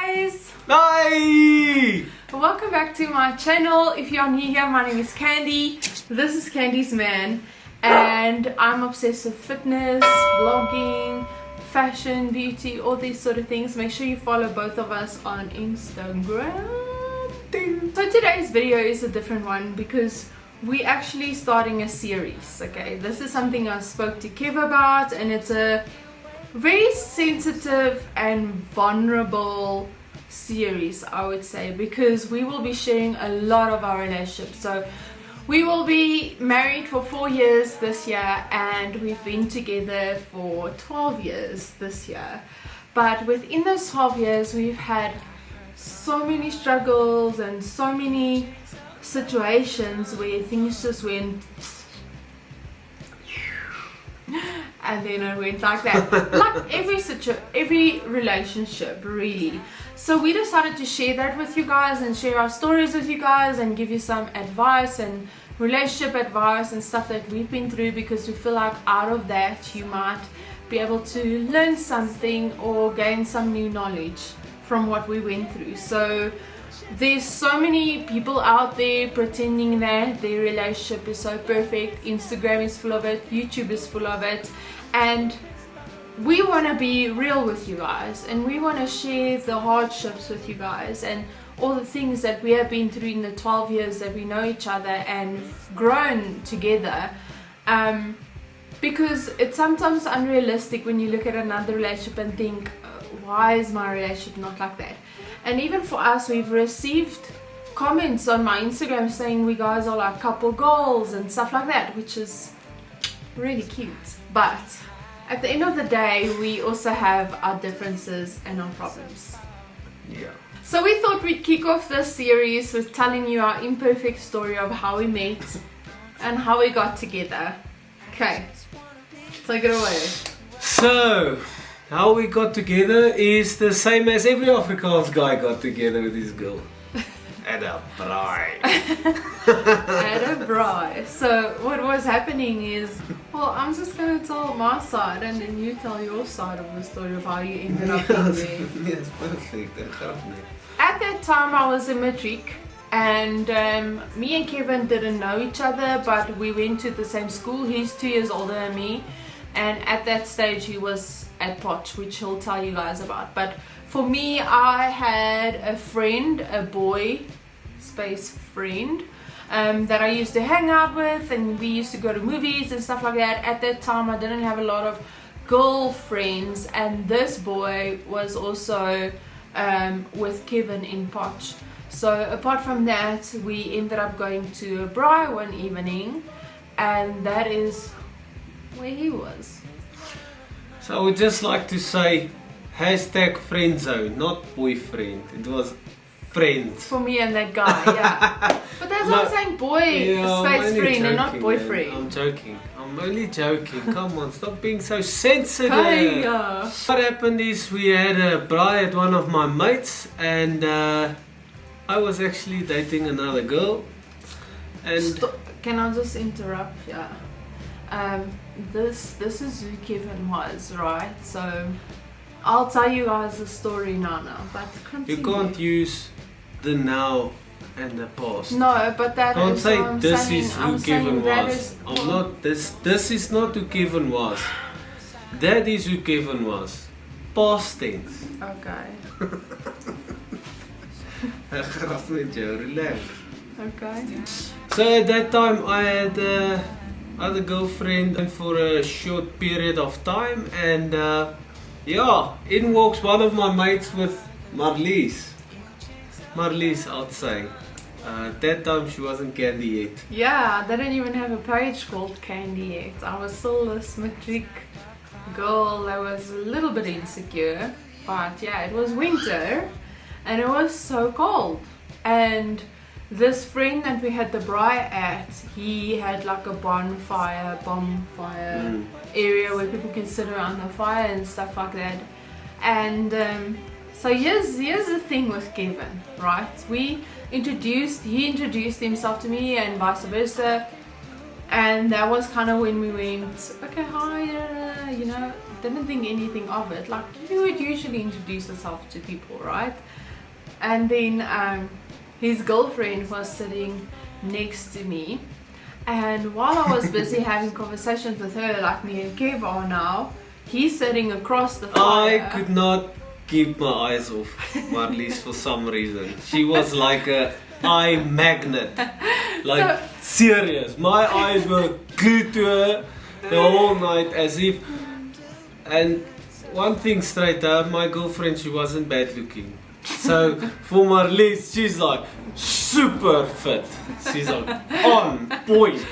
guys! Hi! Welcome back to my channel. If you are new here, my name is Candy. This is Candy's man, and I'm obsessed with fitness, vlogging, fashion, beauty, all these sort of things. Make sure you follow both of us on Instagram. So today's video is a different one because we're actually starting a series. Okay, this is something I spoke to Kev about, and it's a very sensitive and vulnerable series, I would say, because we will be sharing a lot of our relationships. So we will be married for 4 years this year, and we've been together for 12 years this year. But within those 12 years, we've had so many struggles and so many situations where things just went and then it went like that. Like every relationship, really. So we decided to share that with you guys and share our stories with you guys and give you some advice and relationship advice and stuff that we've been through, because we feel like out of that you might be able to learn something or gain some new knowledge from what we went through. So there's so many people out there pretending that their relationship is so perfect. Instagram is full of it, YouTube is full of it, and we want to be real with you guys, and we want to share the hardships with you guys and all the things that we have been through in the 12 years that we know each other and grown together, because it's sometimes unrealistic when you look at another relationship and think, why is my relationship not like that? And even for us, we've received comments on my Instagram saying we guys are like couple goals and stuff like that, which is really cute. But at the end of the day, we also have our differences and our problems. Yeah. So we thought we'd kick off this series with telling you our imperfect story of how we met and how we got together. Okay, take it away. So, how we got together is the same as every Afrikaans guy got together with his girl. At a braai. At a braai. So what was happening is, well, I'm just going to tell my side and then you tell your side of the story of how you ended up in there. Yes, perfect. At that time I was in matric, and me and Kevin didn't know each other, but we went to the same school. He's 2 years older than me, and at that stage he was at Potch, which he'll tell you guys about. But for me, I had a friend, a boy space friend, that I used to hang out with, and we used to go to movies and stuff like that. At that time I didn't have a lot of girlfriends, and this boy was also with Kevin in Potch. So apart from that, we ended up going to a braai one evening, and that is where he was. So I would just like to say, hashtag Friendzone, not boyfriend. It was friends. For me and that guy, yeah. But that's what I'm saying, boy space friend and not boyfriend. Man. I'm joking. I'm only joking. Come on, stop being so sensitive. Hey, What happened is we had a braai at one of my mates, and I was actually dating another girl. And can I just interrupt? Yeah. This is who Kevin was, right? So I'll tell you guys the story now, but continue. You can't use the now and the past. No, but that can't is say what this saying. is who Kevin was. I'm not this. This is not who Kevin was. That is who Kevin was. Past tense. Okay. Relax. Okay. So at that time I had other girlfriend for a short period of time, and yeah, in walks one of my mates with Marlies, I'd say. At that time she wasn't Candy yet. Yeah, I didn't even have a page called Candy yet. I was still this matric girl that was a little bit insecure. But yeah, it was winter and it was so cold, and this friend that we had the braai at, he had like a bonfire area where people can sit around the fire and stuff like that. And so here's the thing with Kevin, right? He introduced himself to me and vice versa, And that was kind of when we went, okay, hi, you know, didn't think anything of it. Like, you would usually introduce yourself to people, right? And then his girlfriend was sitting next to me, and while I was busy having conversations with her, like me and Kev are now, he's sitting across the fire. I could not keep my eyes off Marlies for some reason. She was like a eye magnet. Like, so, serious. My eyes were glued to her the whole night, as if. And one thing straight up, my girlfriend, she wasn't bad looking. So for Marlies, she's like super fit. She's like on point.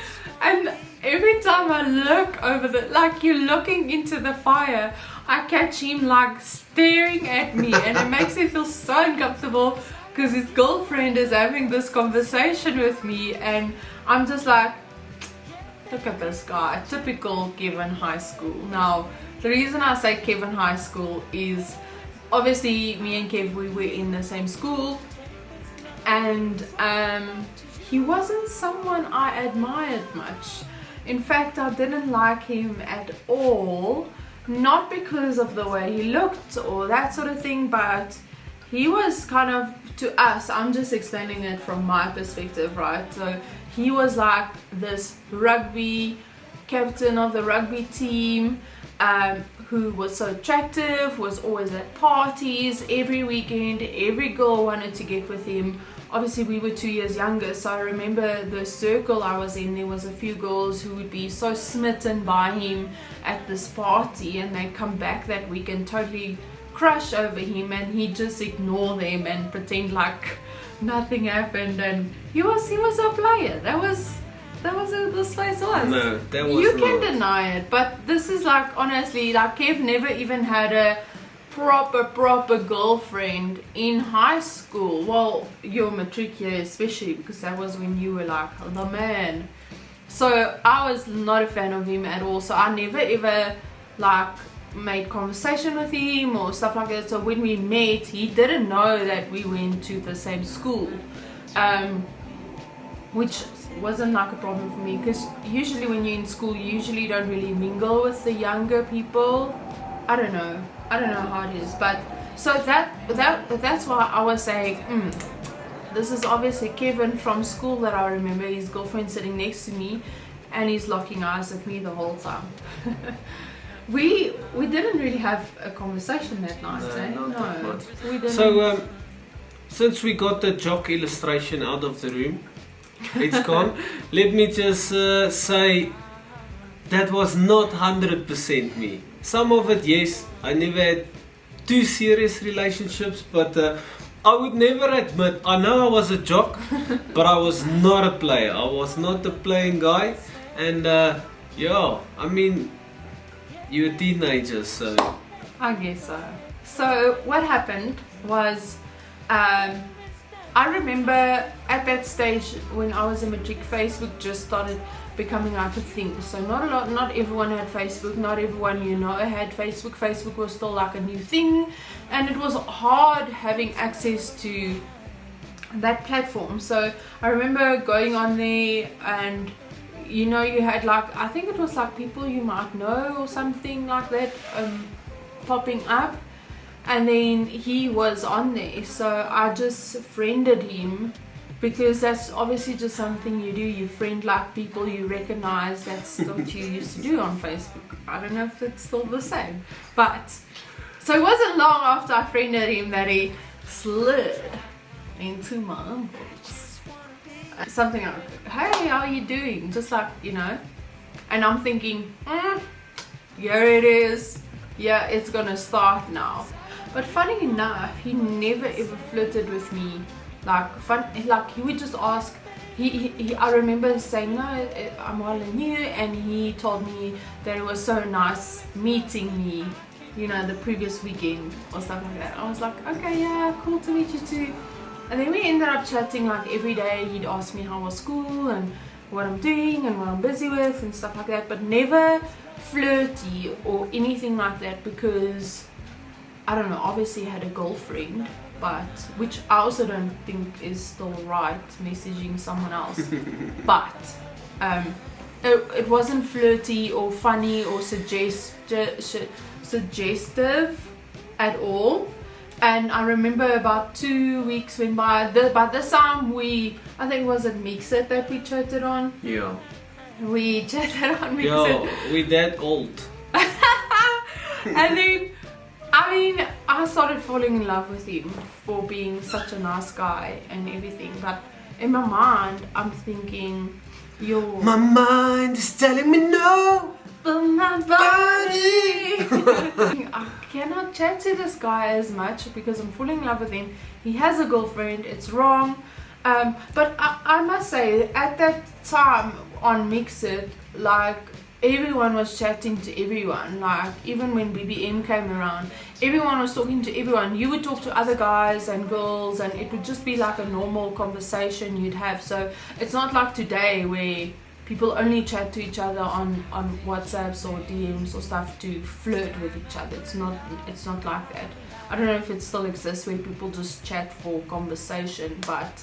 And every time I look over like you're looking into the fire, I catch him like staring at me, and it makes me feel so uncomfortable because his girlfriend is having this conversation with me, and I'm just like, look at this guy, typical Kevin High School. Now, the reason I say Kevin High School is obviously me and Kev, we were in the same school, and he wasn't someone I admired much. In fact, I didn't like him at all, not because of the way he looked or that sort of thing, but he was kind of, to us, I'm just explaining it from my perspective, right? So he was like this rugby captain of the rugby team, who was so attractive, was always at parties every weekend. Every girl wanted to get with him. Obviously we were 2 years younger, so I remember the circle I was in, there was a few girls who would be so smitten by him at this party, and they'd come back that week and totally crush over him, and he'd just ignore them and pretend like nothing happened. And he was a player. That was who this place was. No, that was you can deny it, but this is like, honestly, like Kev never even had a proper girlfriend in high school. Well, your matric year especially, because that was when you were like the man. So I was not a fan of him at all, so I never ever like made conversation with him or stuff like that. So when we met, he didn't know that we went to the same school, which wasn't like a problem for me, because usually when you're in school, you usually don't really mingle with the younger people. I don't know how it is, but so that's why I was saying, this is obviously Kevin from school that I remember. His girlfriend sitting next to me, and he's locking eyes at me the whole time. we didn't really have a conversation that night. No, we didn't. So since we got the jock illustration out of the room, it's gone. Let me just say that was not 100% me. Some of it, yes. I never had 2 serious relationships, but I would never admit, I know I was a jock, but I was not a player. I was not the playing guy. And yeah, I mean, you're a teenager, so I guess so. So what happened was, I remember at that stage when I was in matric, Facebook just started becoming like a thing. So not everyone had Facebook, not everyone had Facebook. Facebook was still like a new thing, and it was hard having access to that platform. So I remember going on there, and you had like, I think it was like people you might know or something like that popping up. And then he was on there, so I just friended him, because that's obviously just something you do. You friend like people you recognize. That's what you used to do on Facebook. I don't know if it's still the same, but so it wasn't long after I friended him that he slid into my inbox. Something like, hey, how are you doing? Just like, and I'm thinking, here it is. Yeah, it's gonna start now. But funny enough, he never ever flirted with me. Like he would just ask. I remember saying, no, I'm well new, and he told me that it was so nice meeting me, the previous weekend or stuff like that. I was like, okay, yeah, cool to meet you too. And then we ended up chatting like every day. He'd ask me how was school and what I'm doing and what I'm busy with and stuff like that, but never flirty or anything like that, because I don't know, obviously I had a girlfriend, but which I also don't think is still right, messaging someone else. But it wasn't flirty or funny or suggestive at all. And I remember about 2 weeks went by. By this time I think was it MixIt that we chatted on? Yeah. We chatted on MixIt. Yo, we that old. And then, I mean, I started falling in love with him for being such a nice guy and everything. But in my mind, I'm thinking, yo, my mind is telling me no, but my body. I cannot chat to this guy as much because I'm falling in love with him. He has a girlfriend. It's wrong. But I must say, at that time on MixIt, like, everyone was chatting to everyone. Like, even when BBM came around, everyone was talking to everyone. You would talk to other guys and girls, and it would just be like a normal conversation you'd have. So it's not like today where people only chat to each other on WhatsApps or DMs or stuff to flirt with each other. It's not like that. I don't know if it still exists where people just chat for conversation, but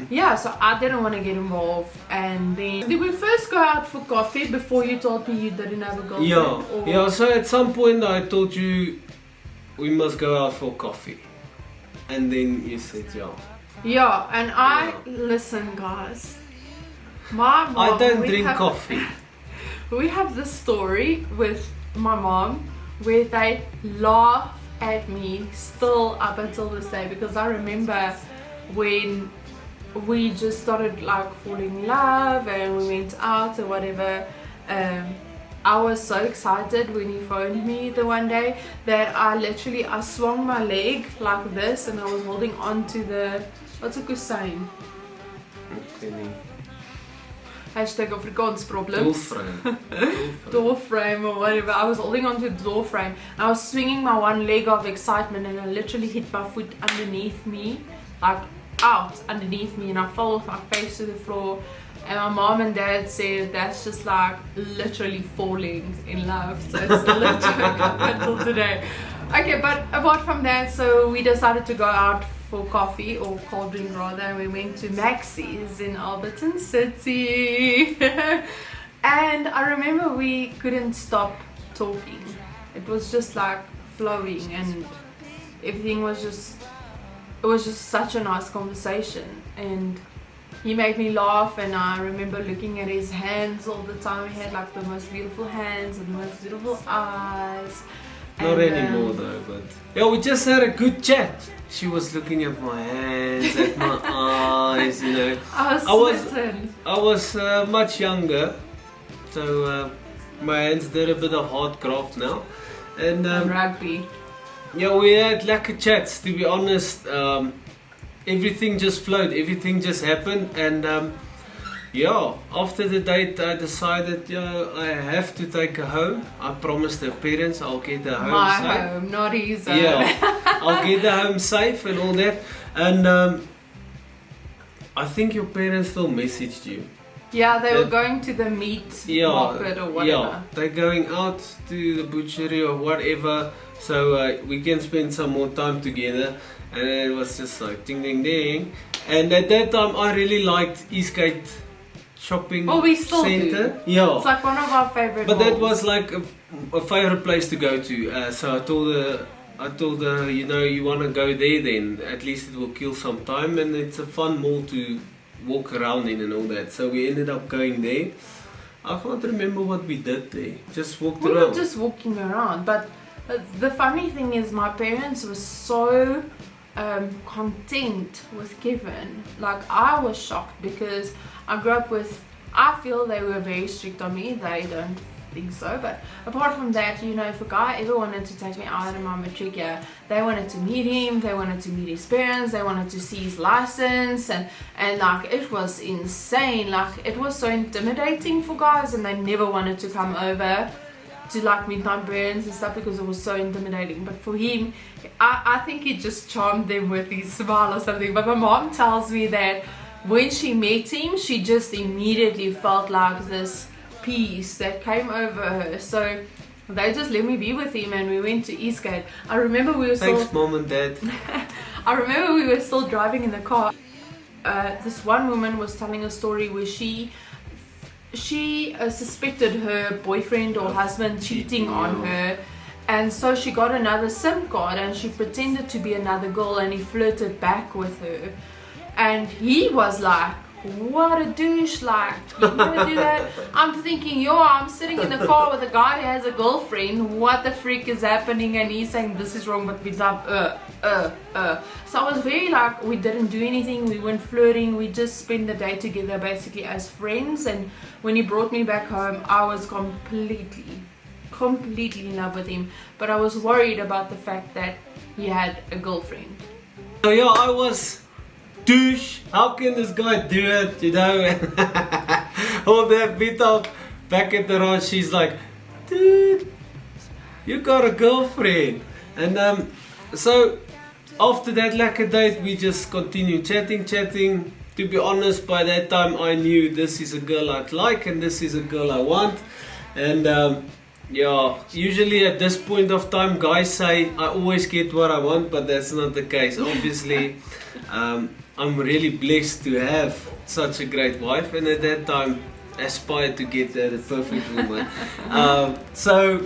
yeah, so I didn't want to get involved. And then did we first go out for coffee before you told me you didn't have a girlfriend? Yeah, so at some point I told you we must go out for coffee, and then you said yeah, and listen guys, my mom, I don't drink coffee. We have this story with my mom where they laugh at me still up until this day, because I remember when we just started like falling in love and we went out or whatever. I was so excited when he phoned me the one day that I swung my leg like this and I was holding on to the, what's a kusyn? Hashtag Afrikaans problem. Door frame or whatever. I was holding onto the door frame and I was swinging my one leg of excitement and I literally hit my foot underneath me, like out underneath me, and I fell with my face to the floor. And my mom and dad said that's just like literally falling in love. So it's still a joke up until today. Okay, but apart from that, so we decided to go out for coffee or cold drink rather, and we went to Maxie's in Alberton City. And I remember we couldn't stop talking. It was just like flowing and everything was just, it was just such a nice conversation. And he made me laugh, and I remember looking at his hands all the time. He had like the most beautiful hands and the most beautiful eyes. Not anymore though, but yeah, we just had a good chat. She was looking at my hands, at my eyes, you know. I was much younger, so my hands did a bit of hard craft now. And rugby. Yeah, we had lekker chats, to be honest. Everything just flowed, everything just happened, and yeah, after the date I decided, I have to take her home. I promised her parents I'll get her home My safe. home, not his home. Yeah, I'll get her home safe and all that. And I think your parents still messaged you. Yeah, they were going to the meat market or whatever. Yeah, they're going out to the butchery or whatever, so we can spend some more time together. And it was just like ding ding ding. And at that time I really liked Eastgate shopping we still center. Do. Yeah, it's like one of our favorite but malls. that was like a favorite place to go to. So I told her, you want to go there, then at least it will kill some time and it's a fun mall to walk around in and all that. So we ended up going there. I can't remember what we did there. Just walked around. We were just walking around, but the funny thing is my parents were so content with Kevin. Like, I was shocked because I grew up with, I feel they were very strict on me. They don't think so, but apart from that, if a guy ever wanted to take me out in my matric year, they wanted to meet him, they wanted to meet his parents, they wanted to see his license, and like, it was insane. Like, it was so intimidating for guys, and they never wanted to come over to like meet my parents and stuff because it was so intimidating. But for him, I think he just charmed them with his smile or something. But my mom tells me that when she met him, she just immediately felt like this peace that came over her. So they just let me be with him, and we went to Eastgate. I remember we were Thanks, Mom and Dad. I remember we were still driving in the car. This one woman was telling a story where she she suspected her boyfriend or husband cheating on her, and so she got another SIM card and she pretended to be another girl, and he flirted back with her, and he was like, what a douche, like, you gonna do that? I'm thinking, yo, I'm sitting in the car with a guy who has a girlfriend, what the freak is happening? And he's saying this is wrong, but we're like, So I was very like, we didn't do anything, we weren't flirting, we just spent the day together basically as friends. And when he brought me back home, I was completely in love with him, but I was worried about the fact that he had a girlfriend. So yeah, I was douche, how can this guy do it, you know? All that bit of back at the ranch, she's like, dude, you got a girlfriend. And so after that lacquer date, we just continued chatting. To be honest, by that time I knew this is a girl I'd like and this is a girl I want. And yeah, usually at this point of time guys say I always get what I want, but that's not the case. Obviously I'm really blessed to have such a great wife, and at that time aspired to get the perfect woman. So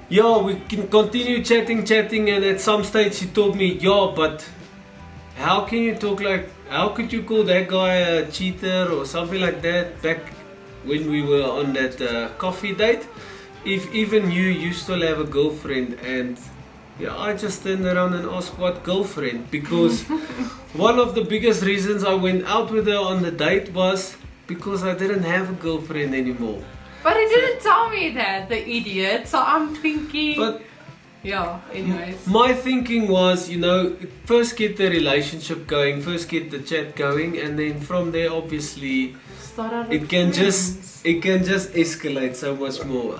yeah, we can continue chatting, and at some stage she told me, yeah, but how can you talk like, how could you call that guy a cheater or something like that back when we were on that coffee date, if even you still have a girlfriend? And yeah, I just turned around and asked, what girlfriend? Because one of the biggest reasons I went out with her on the date was because I didn't have a girlfriend anymore. But he didn't tell me that, the idiot. So I'm thinking, but yeah, anyways. My thinking was, you know, first get the relationship going, first get the chat going, and then from there obviously it can just escalate so much more.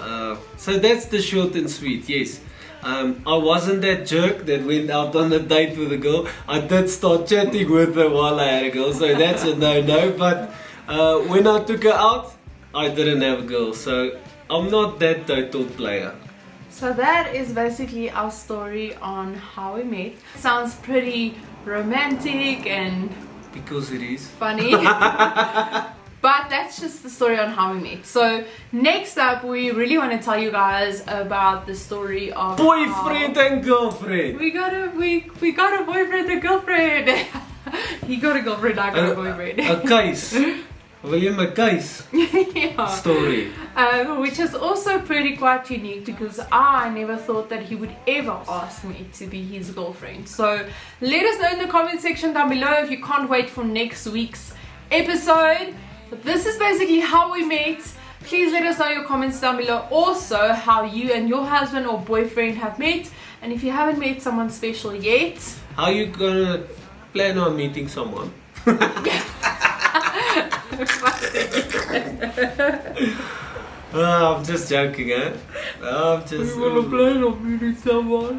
So that's the short and sweet. Yes, I wasn't that jerk that went out on a date with a girl. I did start chatting with her while I had a girl, so that's a no. But when I took her out, I didn't have a girl, so I'm not that total player. So that is basically our story on how we met. Sounds pretty romantic and because it is funny. But that's just the story on how we met. So next up, we really want to tell you guys about the story of boyfriend and girlfriend. We got a boyfriend and girlfriend. He got a girlfriend, I got a boyfriend. A case. William McKay's story. Which is also pretty quite unique, because I never thought that he would ever ask me to be his girlfriend. So let us know in the comment section down below if you can't wait for next week's episode. But this is basically how we met. Please let us know your comments down below. Also, how you and your husband or boyfriend have met. And if you haven't met someone special yet, how you gonna plan on meeting someone? I'm just joking, eh? I'm just plan on meeting someone.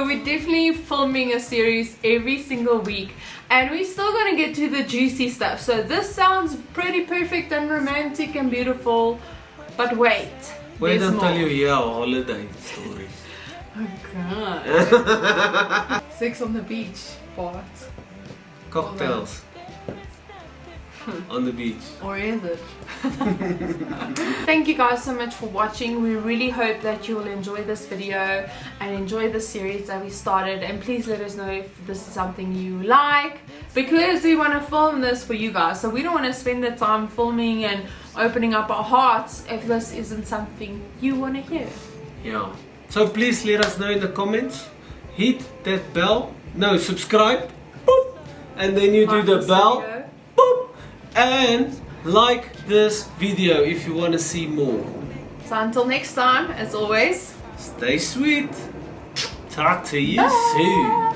We're definitely filming a series every single week, and we're still gonna get to the juicy stuff. So this sounds pretty perfect and romantic and beautiful, but wait until you hear our holiday stories. Oh god. Sex on the beach part. Cocktails on the beach. Or is it? Thank you guys so much for watching. We really hope that you will enjoy this video and enjoy the series that we started, and please let us know if this is something you like, because we want to film this for you guys. So we don't want to spend the time filming and opening up our hearts if this isn't something you want to hear. Yeah, so please let us know in the comments. Hit that bell, no, subscribe, boop, and then you do the bell, boop, and like this video if you want to see more. So until next time, as always, stay sweet. Talk to you soon.